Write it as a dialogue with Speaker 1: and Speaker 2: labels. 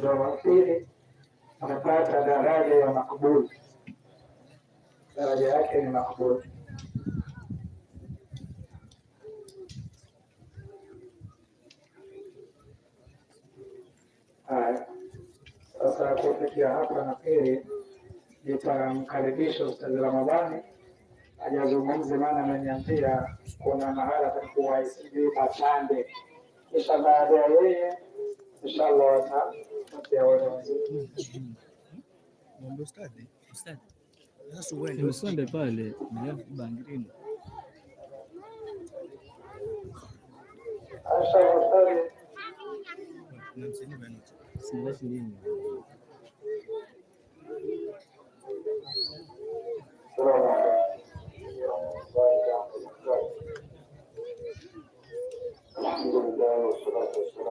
Speaker 1: ndo wa pili amepata daraja ya makbuli, daraja yake ni makbuli. Haya, sasa kufikia hapa nafikiri nitamkaribisha Ustadhi Ramadhani ajazungumze, maana ameniambia kuna mahala takuwa sijui Patande, kisha baada ya yeye inshallah watapatia wale wazuri.
Speaker 2: Usende pale Bangrini.
Speaker 1: Inshallah Ustadhi.